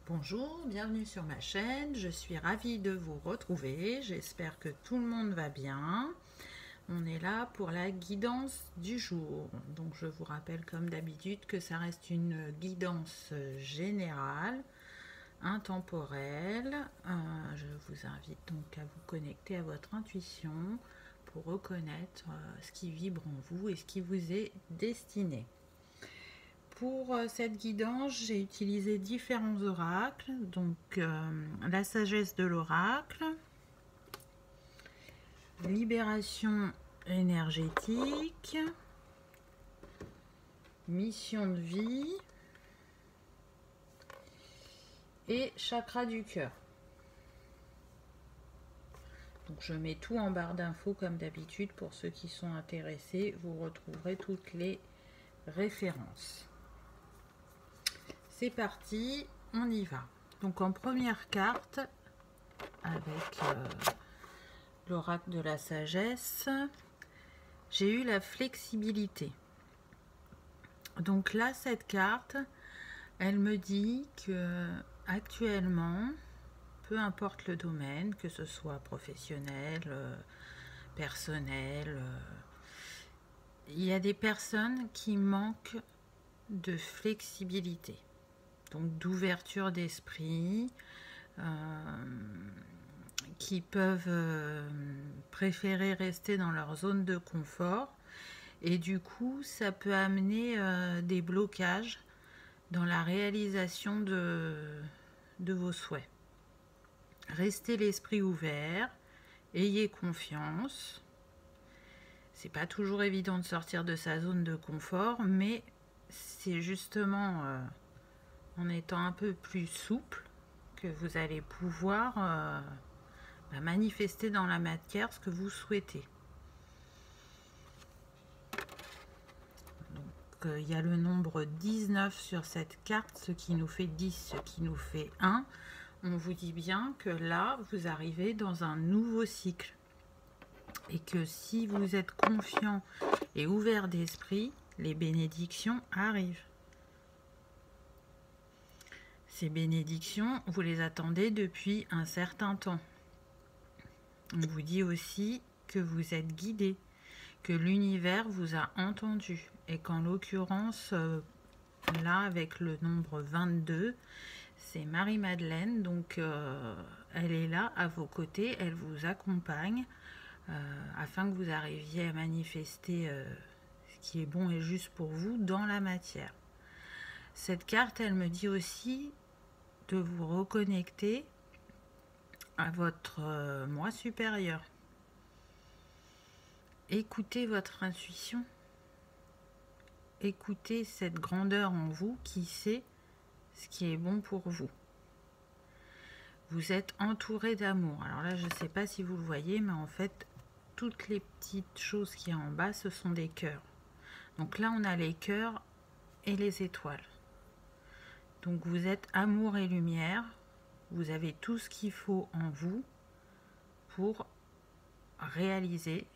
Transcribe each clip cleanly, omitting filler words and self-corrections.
Bonjour, bienvenue sur ma chaîne, je suis ravie de vous retrouver, j'espère que tout le monde va bien. On est là pour la guidance du jour, donc je vous rappelle comme d'habitude que ça reste une guidance générale, intemporelle. Je vous invite donc à vous connecter à votre intuition pour reconnaître ce qui vibre en vous et ce qui vous est destiné. Pour cette guidance, j'ai utilisé différents oracles, donc la sagesse de l'oracle, libération énergétique, mission de vie et chakra du cœur. Donc je mets tout en barre d'infos comme d'habitude pour ceux qui sont intéressés, vous retrouverez toutes les références. C'est parti, on y va. Donc en première carte, avec l'oracle de la sagesse, j'ai eu la flexibilité. Donc là, cette carte, elle me dit que actuellement, peu importe le domaine, que ce soit professionnel, personnel, il y a des personnes qui manquent de flexibilité, donc d'ouverture d'esprit, qui peuvent préférer rester dans leur zone de confort, et du coup ça peut amener des blocages dans la réalisation de vos souhaits. Restez l'esprit ouvert, ayez confiance. C'est pas toujours évident de sortir de sa zone de confort, mais c'est justement en étant un peu plus souple que vous allez pouvoir manifester dans la matière ce que vous souhaitez. Donc il y a le nombre 19 sur cette carte, ce qui nous fait 10, ce qui nous fait 1. On vous dit bien que là, vous arrivez dans un nouveau cycle. Et que si vous êtes confiant et ouvert d'esprit, les bénédictions arrivent. Ces bénédictions, vous les attendez depuis un certain temps. On vous dit aussi que vous êtes guidé, que l'univers vous a entendu. Et qu'en l'occurrence, là, avec le nombre 22, c'est Marie-Madeleine. Donc, elle est là à vos côtés, elle vous accompagne. Afin que vous arriviez à manifester ce qui est bon et juste pour vous dans la matière. Cette carte, elle me dit aussi de vous reconnecter à votre moi supérieur. Écoutez votre intuition. Écoutez cette grandeur en vous qui sait ce qui est bon pour vous. Vous êtes entouré d'amour. Alors là, je ne sais pas si vous le voyez, mais en fait, toutes les petites choses qu'il y a en bas, ce sont des cœurs. Donc là, on a les cœurs et les étoiles. Donc vous êtes amour et lumière. Vous avez tout ce qu'il faut en vous pour réaliser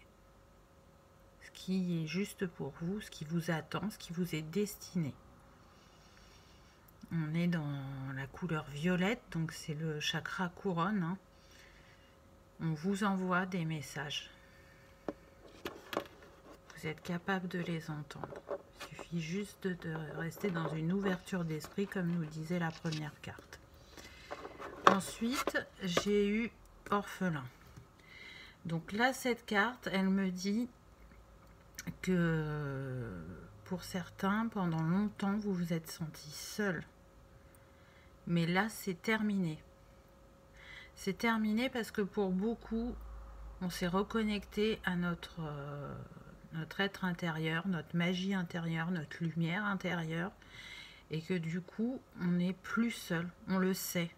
ce qui est juste pour vous, ce qui vous attend, ce qui vous est destiné. On est dans la couleur violette, donc c'est le chakra couronne, hein. On vous envoie des messages. Vous êtes capable de les entendre. Il suffit juste de rester dans une ouverture d'esprit, comme nous disait la première carte. Ensuite, j'ai eu orphelin. Donc là, cette carte, elle me dit que pour certains, pendant longtemps, vous vous êtes senti seul. Mais là, c'est terminé. C'est terminé parce que pour beaucoup, on s'est reconnecté à notre être intérieur, notre magie intérieure, notre lumière intérieure, et que du coup, on n'est plus seul. On le sait.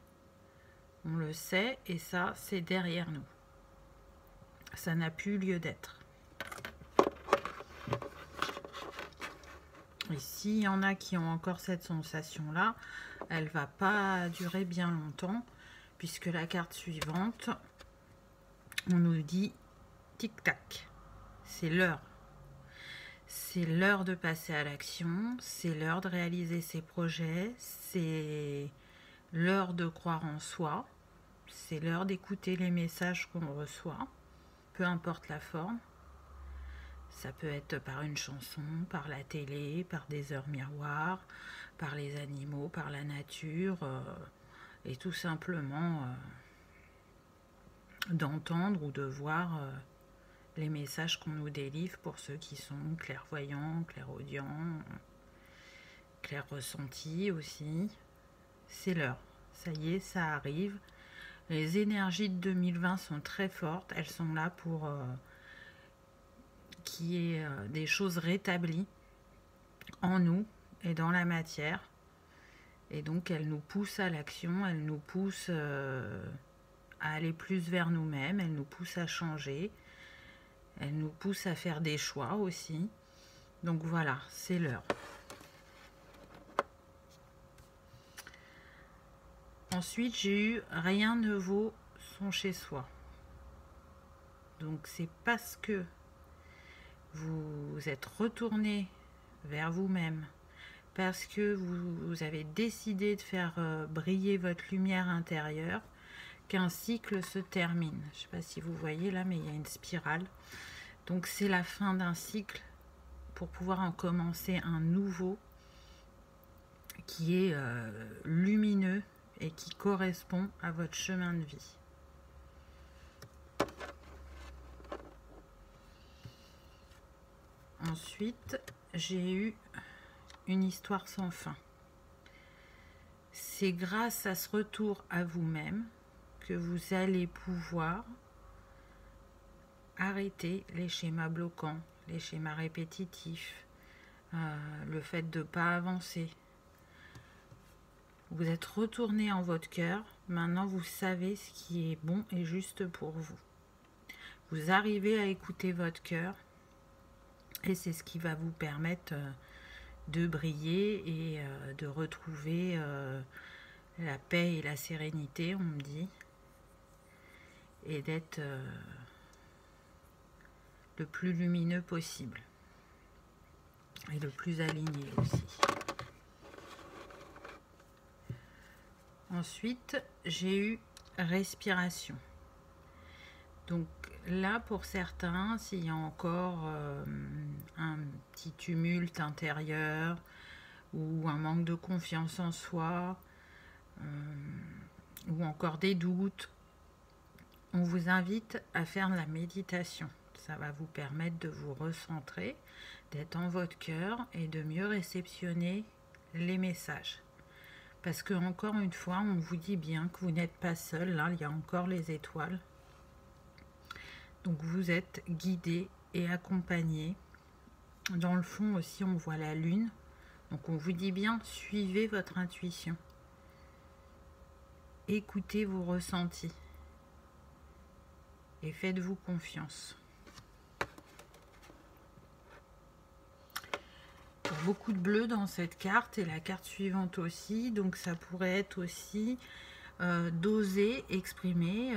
On le sait, et ça, c'est derrière nous. Ça n'a plus lieu d'être. Et s'il y en a qui ont encore cette sensation-là, elle ne va pas durer bien longtemps, puisque la carte suivante, on nous dit tic-tac, c'est l'heure. C'est l'heure de passer à l'action, c'est l'heure de réaliser ses projets, c'est l'heure de croire en soi, c'est l'heure d'écouter les messages qu'on reçoit, peu importe la forme. Ça peut être par une chanson, par la télé, par des heures miroirs, par les animaux, par la nature, et tout simplement d'entendre ou de voir les messages qu'on nous délivre pour ceux qui sont clairvoyants, clairaudients, clairressentis aussi. C'est l'heure. Ça y est, ça arrive. Les énergies de 2020 sont très fortes. Elles sont là pour qu'il y ait des choses rétablies en nous et dans la matière. Et donc, elles nous poussent à l'action, elles nous poussent à aller plus vers nous-mêmes, elles nous poussent à changer, elles nous poussent à faire des choix aussi. Donc voilà, c'est l'heure. Ensuite, j'ai eu « Rien ne vaut son chez-soi ». Donc c'est parce que vous êtes retourné vers vous-même, parce que vous avez décidé de faire briller votre lumière intérieure, qu'un cycle se termine. Je ne sais pas si vous voyez là, mais il y a une spirale. Donc c'est la fin d'un cycle pour pouvoir en commencer un nouveau qui est lumineux et qui correspond à votre chemin de vie. Ensuite, j'ai eu une histoire sans fin. C'est grâce à ce retour à vous-même que vous allez pouvoir arrêter les schémas bloquants, les schémas répétitifs, le fait de ne pas avancer. Vous êtes retourné en votre cœur, maintenant vous savez ce qui est bon et juste pour vous. Vous arrivez à écouter votre cœur et c'est ce qui va vous permettre de briller et de retrouver la paix et la sérénité, on me dit, et d'être le plus lumineux possible et le plus aligné aussi. Ensuite, j'ai eu respiration. Donc là, pour certains, s'il y a encore un petit tumulte intérieur ou un manque de confiance en soi, ou encore des doutes, on vous invite à faire de la méditation. Ça va vous permettre de vous recentrer, d'être en votre cœur et de mieux réceptionner les messages. Parce que, encore une fois, on vous dit bien que vous n'êtes pas seul. Là, il y a encore les étoiles. Donc, vous êtes guidé et accompagné. Dans le fond aussi, on voit la lune. Donc, on vous dit bien, suivez votre intuition. Écoutez vos ressentis. Et faites-vous confiance. Beaucoup de bleu dans cette carte et la carte suivante aussi, donc ça pourrait être aussi d'oser exprimer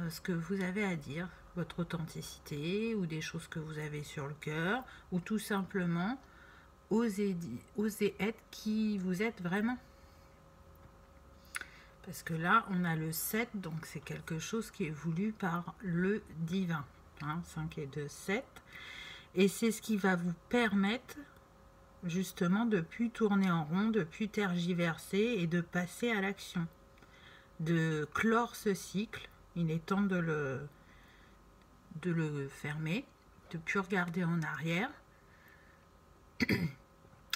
ce que vous avez à dire, votre authenticité ou des choses que vous avez sur le cœur, ou tout simplement oser être qui vous êtes vraiment. Parce que là on a le 7, donc c'est quelque chose qui est voulu par le divin, 5 et 2, 7, et c'est ce qui va vous permettre justement de plus tourner en rond, de plus tergiverser et de passer à l'action, de clore ce cycle. Il est temps de le fermer, de plus regarder en arrière.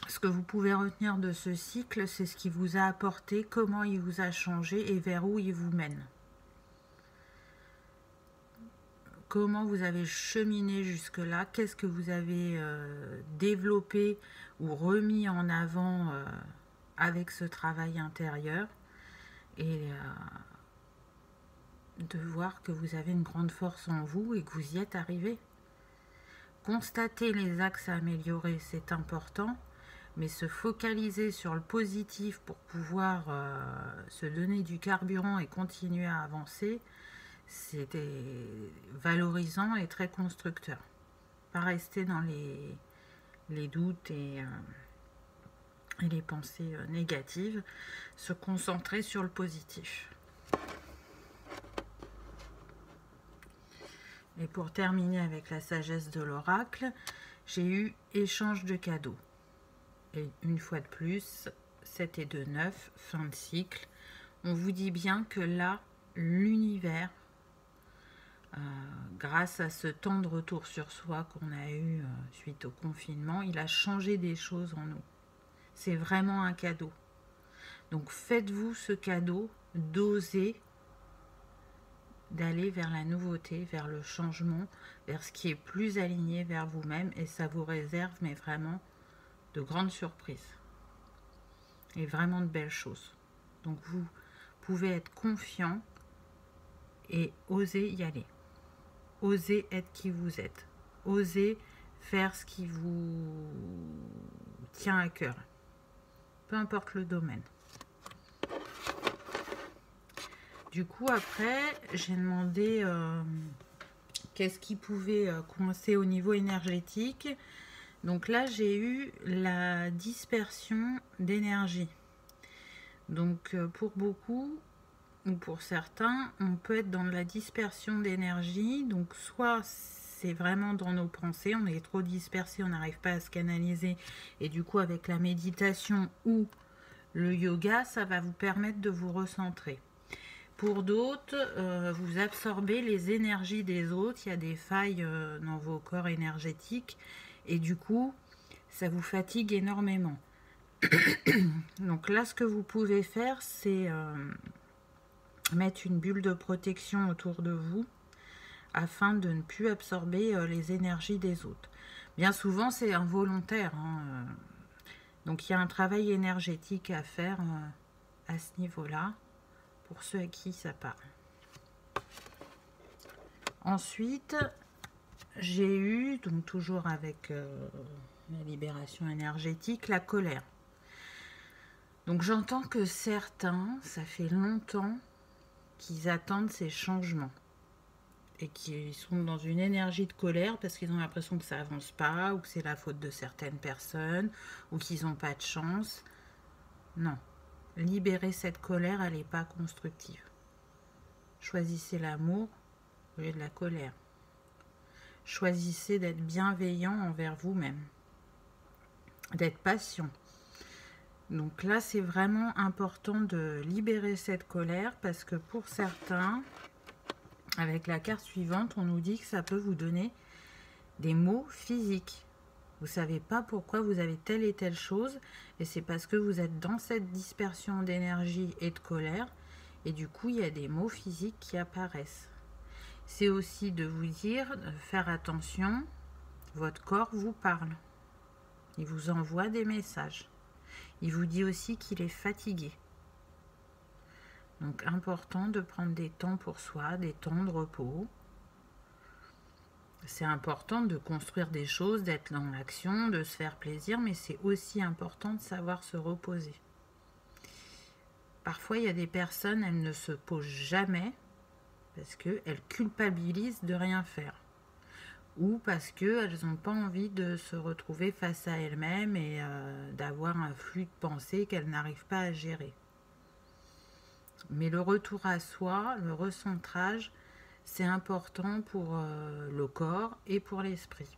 Ce que vous pouvez retenir de ce cycle, c'est ce qui vous a apporté, comment il vous a changé et vers où il vous mène. Comment vous avez cheminé jusque-là, qu'est-ce que vous avez développé ou remis en avant avec ce travail intérieur, et de voir que vous avez une grande force en vous et que vous y êtes arrivé. Constater les axes à améliorer, c'est important, mais se focaliser sur le positif pour pouvoir se donner du carburant et continuer à avancer, c'était valorisant et très constructeur. Pas rester dans les doutes et et les pensées négatives, se concentrer sur le positif. Et pour terminer avec la sagesse de l'oracle, j'ai eu échange de cadeaux. Et une fois de plus, 7 et 2, 9, fin de cycle. On vous dit bien que là, l'univers, grâce à ce temps de retour sur soi qu'on a eu suite au confinement, il a changé des choses en nous. C'est vraiment un cadeau. Donc faites-vous ce cadeau d'oser d'aller vers la nouveauté, vers le changement, vers ce qui est plus aligné vers vous-même, et ça vous réserve, mais vraiment, de grandes surprises et vraiment de belles choses. Donc vous pouvez être confiant et oser y aller. Osez être qui vous êtes. Osez faire ce qui vous tient à cœur. Peu importe le domaine. Du coup, après, j'ai demandé qu'est-ce qui pouvait coincer au niveau énergétique. Donc là, j'ai eu la dispersion d'énergie. Donc pour beaucoup, ou pour certains, on peut être dans de la dispersion d'énergie. Donc soit c'est vraiment dans nos pensées, on est trop dispersé, on n'arrive pas à se canaliser. Et du coup, avec la méditation ou le yoga, ça va vous permettre de vous recentrer. Pour d'autres, vous absorbez les énergies des autres. Il y a des failles dans vos corps énergétiques. Et du coup, ça vous fatigue énormément. Donc là, ce que vous pouvez faire, c'est mettre une bulle de protection autour de vous afin de ne plus absorber les énergies des autres. Bien souvent, c'est involontaire. Donc, il y a un travail énergétique à faire à ce niveau-là, pour ceux à qui ça parle. Ensuite, j'ai eu, donc toujours avec la libération énergétique, la colère. Donc j'entends que certains, ça fait longtemps qu'ils attendent ces changements et qu'ils sont dans une énergie de colère parce qu'ils ont l'impression que ça avance pas, ou que c'est la faute de certaines personnes, ou qu'ils n'ont pas de chance. Non. Libérer cette colère, elle n'est pas constructive. Choisissez l'amour au lieu de la colère. Choisissez d'être bienveillant envers vous-même. D'être patient. Donc là, c'est vraiment important de libérer cette colère parce que pour certains, avec la carte suivante, on nous dit que ça peut vous donner des maux physiques. Vous ne savez pas pourquoi vous avez telle et telle chose, et c'est parce que vous êtes dans cette dispersion d'énergie et de colère, et du coup, il y a des maux physiques qui apparaissent. C'est aussi de vous dire, de faire attention, votre corps vous parle. Il vous envoie des messages. Il vous dit aussi qu'il est fatigué. Donc, important de prendre des temps pour soi, des temps de repos. C'est important de construire des choses, d'être dans l'action, de se faire plaisir, mais c'est aussi important de savoir se reposer. Parfois, il y a des personnes, elles ne se posent jamais parce qu'elles culpabilisent de rien faire. Ou parce qu'elles n'ont pas envie de se retrouver face à elles-mêmes et d'avoir un flux de pensée qu'elles n'arrivent pas à gérer. Mais le retour à soi, le recentrage, c'est important pour le corps et pour l'esprit.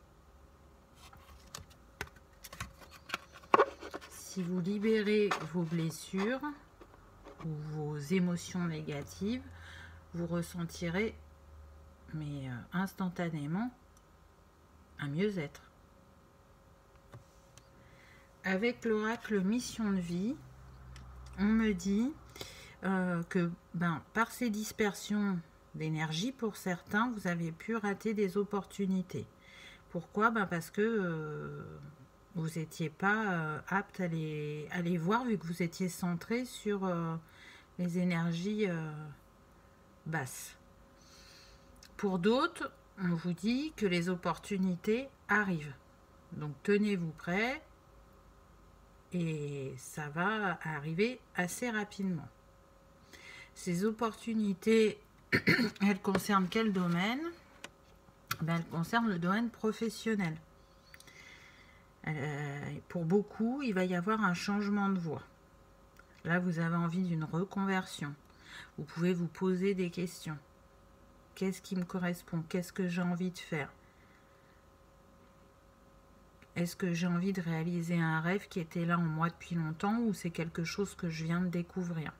Si vous libérez vos blessures ou vos émotions négatives, vous ressentirez, mais instantanément, un mieux-être. Avec l'oracle mission de vie, on me dit que par ces dispersions d'énergie, pour certains, vous avez pu rater des opportunités. Pourquoi? Parce que vous n'étiez pas apte à les voir, vu que vous étiez centré sur les énergies basses. Pour d'autres, on vous dit que les opportunités arrivent. Donc tenez-vous prêts et ça va arriver assez rapidement. Ces opportunités, elles concernent quel domaine? Elles concernent le domaine professionnel. Pour beaucoup, il va y avoir un changement de voie. Là, vous avez envie d'une reconversion. Vous pouvez vous poser des questions. Qu'est-ce qui me correspond? Qu'est-ce que j'ai envie de faire? Est-ce que j'ai envie de réaliser un rêve qui était là en moi depuis longtemps ou c'est quelque chose que je viens de découvrir?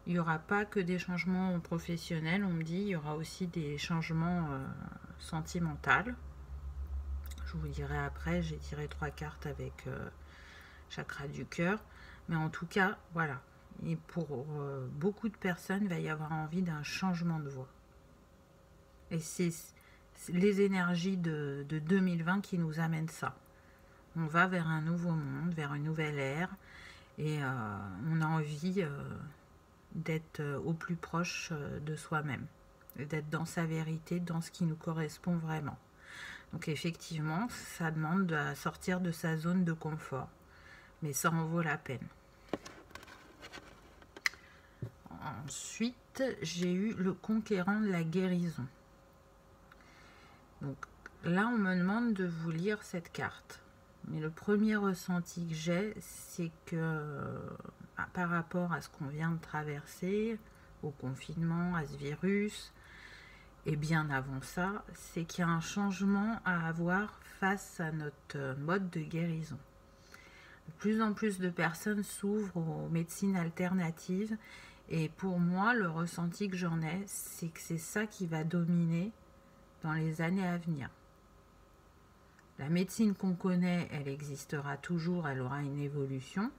Il n'y aura pas que des changements professionnels, on me dit, il y aura aussi des changements sentimentaux. Je vous dirai après, j'ai tiré 3 cartes avec chakra du cœur. Mais en tout cas, voilà. Et pour beaucoup de personnes, il va y avoir envie d'un changement de voie. Et c'est les énergies de 2020 qui nous amènent ça. On va vers un nouveau monde, vers une nouvelle ère. Et on a envie d'être au plus proche de soi-même. D'être dans sa vérité, dans ce qui nous correspond vraiment. Donc effectivement, ça demande à sortir de sa zone de confort. Mais ça en vaut la peine. Ensuite, j'ai eu le conquérant de la guérison. Donc là, on me demande de vous lire cette carte. Mais le premier ressenti que j'ai, c'est que par rapport à ce qu'on vient de traverser, au confinement, à ce virus, et bien avant ça, c'est qu'il y a un changement à avoir face à notre mode de guérison. De plus en plus de personnes s'ouvrent aux médecines alternatives et pour moi, le ressenti que j'en ai, c'est que c'est ça qui va dominer dans les années à venir. La médecine qu'on connaît, elle existera toujours, elle aura une évolution.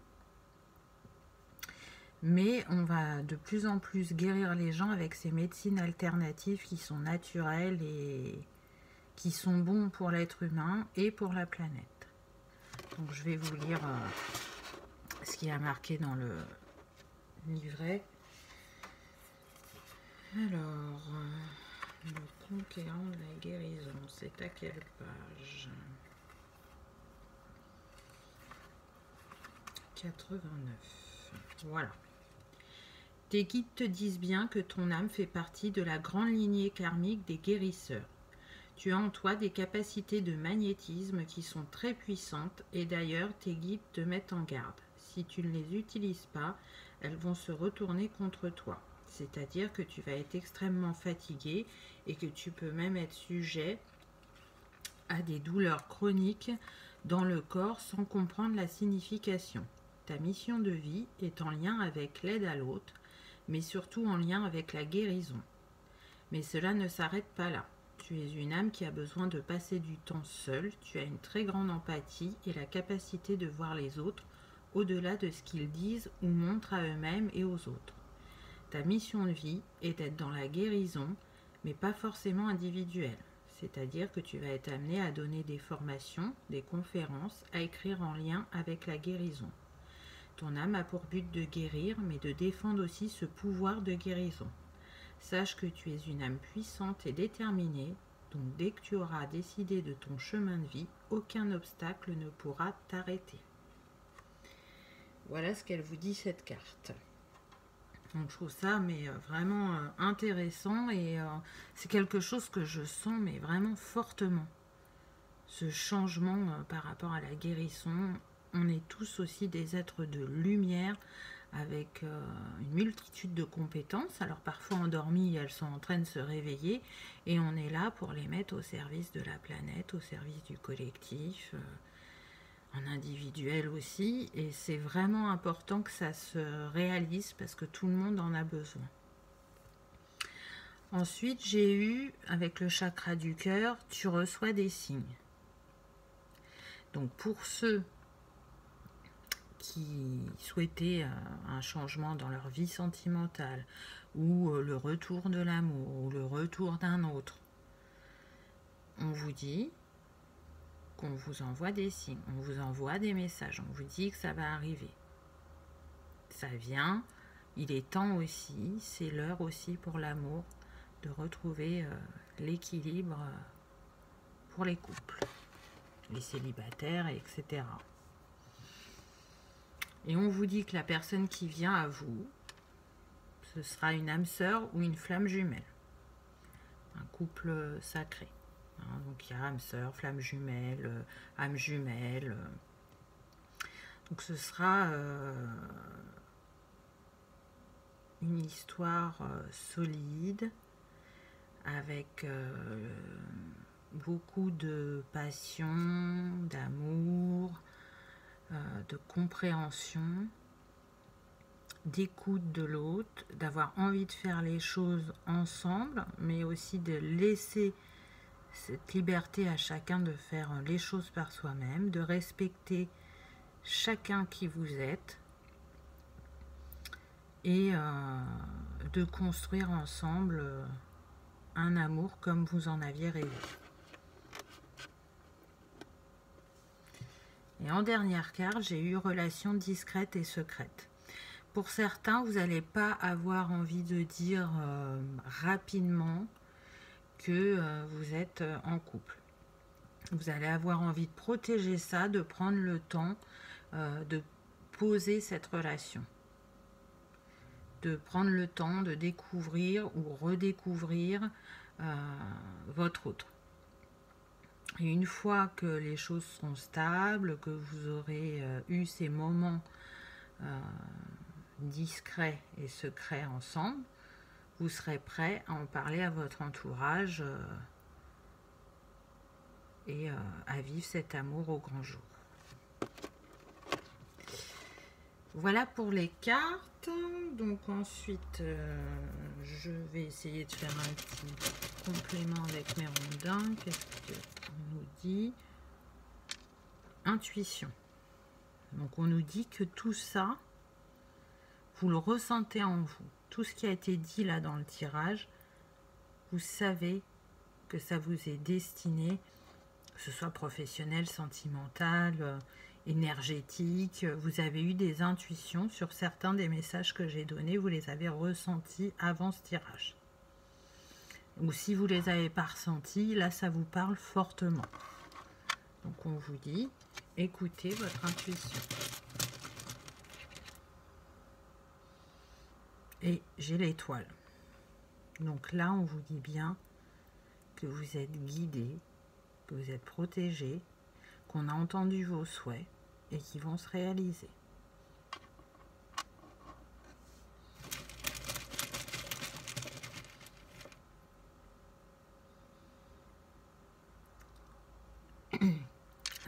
Mais on va de plus en plus guérir les gens avec ces médecines alternatives qui sont naturelles et qui sont bons pour l'être humain et pour la planète. Donc je vais vous lire ce qui a marqué dans le livret. Alors, le conquérant de la guérison, c'est à quelle page? 89. Voilà. Tes guides te disent bien que ton âme fait partie de la grande lignée karmique des guérisseurs. Tu as en toi des capacités de magnétisme qui sont très puissantes et d'ailleurs tes guides te mettent en garde. Si tu ne les utilises pas, elles vont se retourner contre toi. C'est-à-dire que tu vas être extrêmement fatigué et que tu peux même être sujet à des douleurs chroniques dans le corps sans comprendre la signification. Ta mission de vie est en lien avec l'aide à l'autre, mais surtout en lien avec la guérison. Mais cela ne s'arrête pas là. Tu es une âme qui a besoin de passer du temps seule, tu as une très grande empathie et la capacité de voir les autres au-delà de ce qu'ils disent ou montrent à eux-mêmes et aux autres. Ta mission de vie est d'être dans la guérison, mais pas forcément individuelle. C'est-à-dire que tu vas être amené à donner des formations, des conférences, à écrire en lien avec la guérison. Ton âme a pour but de guérir, mais de défendre aussi ce pouvoir de guérison. Sache que tu es une âme puissante et déterminée, donc dès que tu auras décidé de ton chemin de vie, aucun obstacle ne pourra t'arrêter. Voilà ce qu'elle vous dit cette carte. Donc je trouve ça vraiment intéressant et c'est quelque chose que je sens mais vraiment fortement. Ce changement par rapport à la guérison, on est tous aussi des êtres de lumière avec une multitude de compétences. Alors parfois endormies, elles sont en train de se réveiller et on est là pour les mettre au service de la planète, au service du collectif, en individuel aussi. Et c'est vraiment important que ça se réalise parce que tout le monde en a besoin. Ensuite, j'ai eu, avec le chakra du cœur, tu reçois des signes. Donc pour ceux qui souhaitaient un changement dans leur vie sentimentale, ou le retour de l'amour, ou le retour d'un autre, on vous dit qu'on vous envoie des signes, on vous envoie des messages, on vous dit que ça va arriver. Ça vient, il est temps aussi, c'est l'heure aussi pour l'amour, de retrouver l'équilibre pour les couples, les célibataires, etc. Et on vous dit que la personne qui vient à vous, ce sera une âme sœur ou une flamme jumelle. Un couple sacré. Hein, donc il y a âme sœur, flamme jumelle, âme jumelle. Donc ce sera une histoire solide, avec beaucoup de passion, d'amour, de compréhension, d'écoute de l'autre, d'avoir envie de faire les choses ensemble, mais aussi de laisser cette liberté à chacun de faire les choses par soi-même, de respecter chacun qui vous êtes et de construire ensemble un amour comme vous en aviez rêvé. Et en dernière carte, j'ai eu relation discrète et secrète. Pour certains, vous n'allez pas avoir envie de dire rapidement que vous êtes en couple. Vous allez avoir envie de protéger ça, de prendre le temps de poser cette relation. De prendre le temps de découvrir ou redécouvrir votre autre. Et une fois que les choses sont stables, que vous aurez eu ces moments discrets et secrets ensemble, vous serez prêt à en parler à votre entourage et à vivre cet amour au grand jour. Voilà pour les cartes. Donc ensuite, je vais essayer de faire un petit complément avec mes rondins. Qu'est-ce qu'on nous dit? Intuition. Donc on nous dit que tout ça, vous le ressentez en vous. Tout ce qui a été dit là dans le tirage, vous savez que ça vous est destiné, que ce soit professionnel, sentimental, énergétique. Vous avez eu des intuitions sur certains des messages que j'ai donnés, vous les avez ressentis avant ce tirage. Ou si vous les avez pas ressentis, là ça vous parle fortement. Donc on vous dit, écoutez votre intuition. Et j'ai l'étoile. Donc là on vous dit bien que vous êtes guidé, que vous êtes protégé, qu'on a entendu vos souhaits et qui vont se réaliser.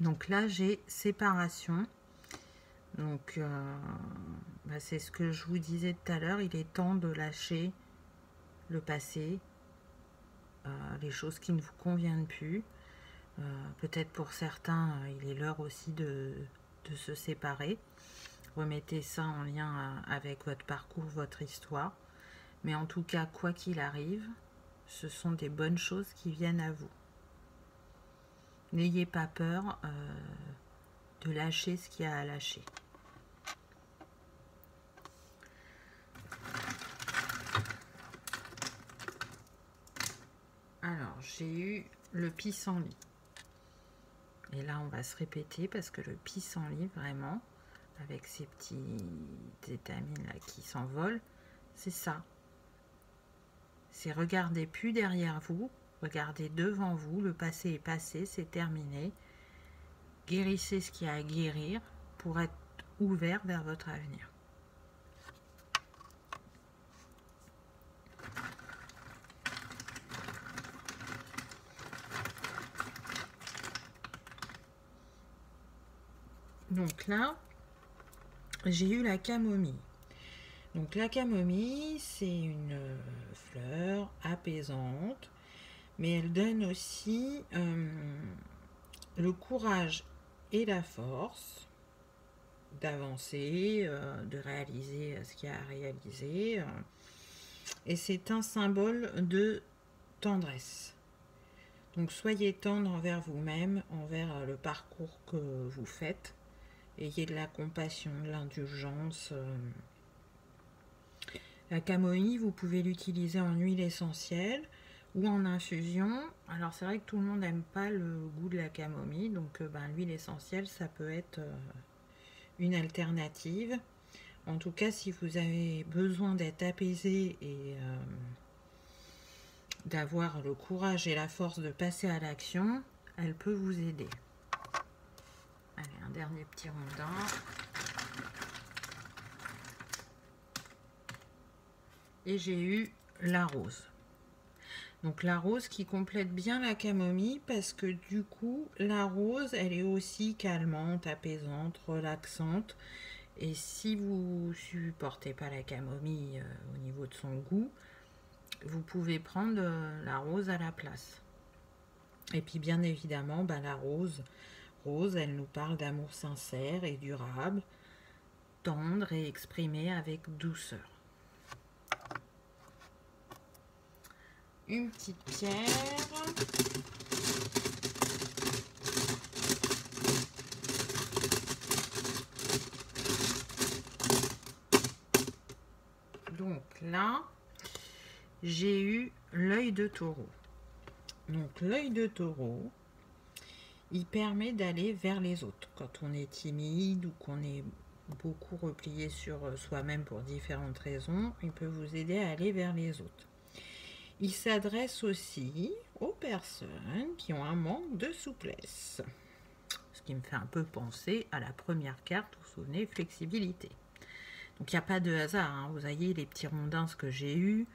Donc là j'ai séparation. Donc c'est ce que je vous disais tout à l'heure, il est temps de lâcher le passé, les choses qui ne vous conviennent plus. Peut-être pour certains, il est l'heure aussi de se séparer. Remettez ça en lien avec votre parcours, votre histoire. Mais en tout cas, quoi qu'il arrive, ce sont des bonnes choses qui viennent à vous. N'ayez pas peur de lâcher ce qu'il y a à lâcher. Alors, j'ai eu le pissenlit. Et là, on va se répéter parce que le pissenlit, vraiment, avec ces petits étamines là qui s'envolent, c'est ça. C'est regardez plus derrière vous, regardez devant vous, le passé est passé, c'est terminé. Guérissez ce qu'il y a à guérir pour être ouvert vers votre avenir. Donc là, j'ai eu la camomille. Donc la camomille, c'est une fleur apaisante, mais elle donne aussi le courage et la force d'avancer, de réaliser ce qu'il y a à réaliser. Et c'est un symbole de tendresse. Donc soyez tendre envers vous-même, envers le parcours que vous faites. Ayez de la compassion, de l'indulgence. La camomille, vous pouvez l'utiliser en huile essentielle ou en infusion. Alors c'est vrai que tout le monde n'aime pas le goût de la camomille, donc l'huile essentielle, ça peut être une alternative. En tout cas, si vous avez besoin d'être apaisé d'avoir le courage et la force de passer à l'action, elle peut vous aider. Allez, un dernier petit rondin. Et j'ai eu la rose. Donc la rose qui complète bien la camomille parce que du coup, la rose, elle est aussi calmante, apaisante, relaxante. Et si vous supportez pas la camomille au niveau de son goût, vous pouvez prendre la rose à la place. Et puis bien évidemment, la rose, elle nous parle d'amour sincère et durable, tendre et exprimé avec douceur. Une petite pierre. Donc là, j'ai eu l'œil de taureau. Donc l'œil de taureau, il permet d'aller vers les autres. Quand on est timide ou qu'on est beaucoup replié sur soi-même pour différentes raisons, il peut vous aider à aller vers les autres. Il s'adresse aussi aux personnes qui ont un manque de souplesse. Ce qui me fait un peu penser à la première carte, vous vous souvenez, flexibilité. Donc il n'y a pas de hasard, hein. Vous voyez les petits rondins que j'ai eus,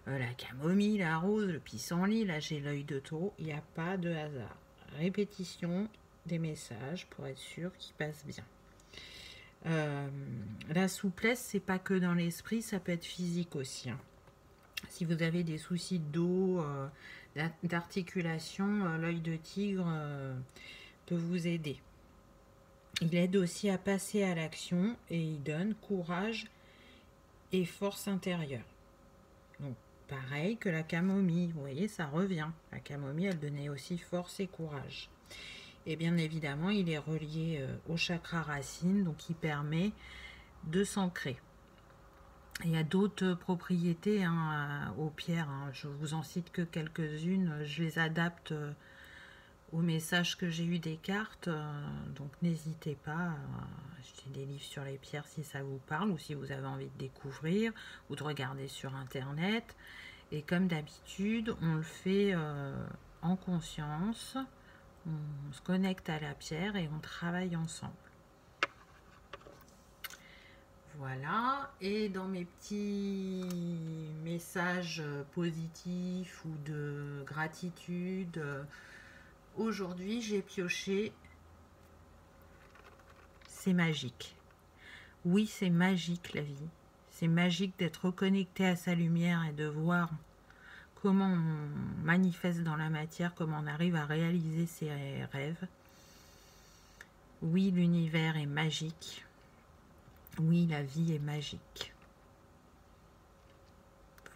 la camomille, la rose, le pissenlit, là j'ai l'œil de taureau, il n'y a pas de hasard. Répétition des messages pour être sûr qu'ils passent bien. La souplesse, c'est pas que dans l'esprit, ça peut être physique aussi, hein. Si vous avez des soucis de dos, d'articulation, l'œil de tigre peut vous aider. Il aide aussi à passer à l'action et il donne courage et force intérieure. Donc pareil que la camomille, vous voyez, ça revient. La camomille, elle donnait aussi force et courage. Et bien évidemment, il est relié au chakra racine, donc il permet de s'ancrer. Il y a d'autres propriétés aux pierres, hein. Je vous en cite que quelques-unes, je les adapte aux messages que j'ai eu des cartes, donc n'hésitez pas à acheter des livres sur les pierres si ça vous parle ou si vous avez envie de découvrir ou de regarder sur internet. Et comme d'habitude, on le fait en conscience, on se connecte à la pierre et on travaille ensemble. Voilà, et dans mes petits messages positifs ou de gratitude, aujourd'hui j'ai pioché « C'est magique ». Oui, c'est magique la vie. C'est magique d'être reconnecté à sa lumière et de voir comment on manifeste dans la matière, comment on arrive à réaliser ses rêves. Oui, l'univers est magique. Oui, la vie est magique.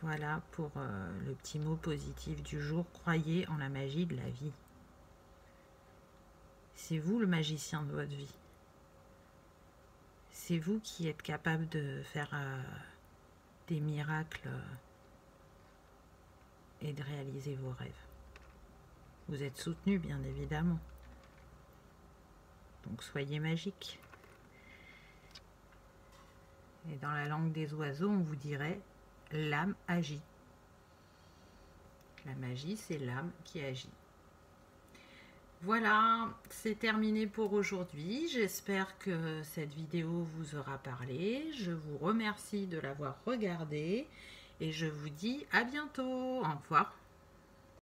Voilà pour le petit mot positif du jour. Croyez en la magie de la vie. C'est vous le magicien de votre vie. C'est vous qui êtes capable de faire des miracles et de réaliser vos rêves. Vous êtes soutenu, bien évidemment. Donc soyez magique. Et dans la langue des oiseaux, on vous dirait « l'âme agit ». La magie, c'est l'âme qui agit. Voilà, c'est terminé pour aujourd'hui. J'espère que cette vidéo vous aura parlé. Je vous remercie de l'avoir regardée et je vous dis à bientôt. Au revoir.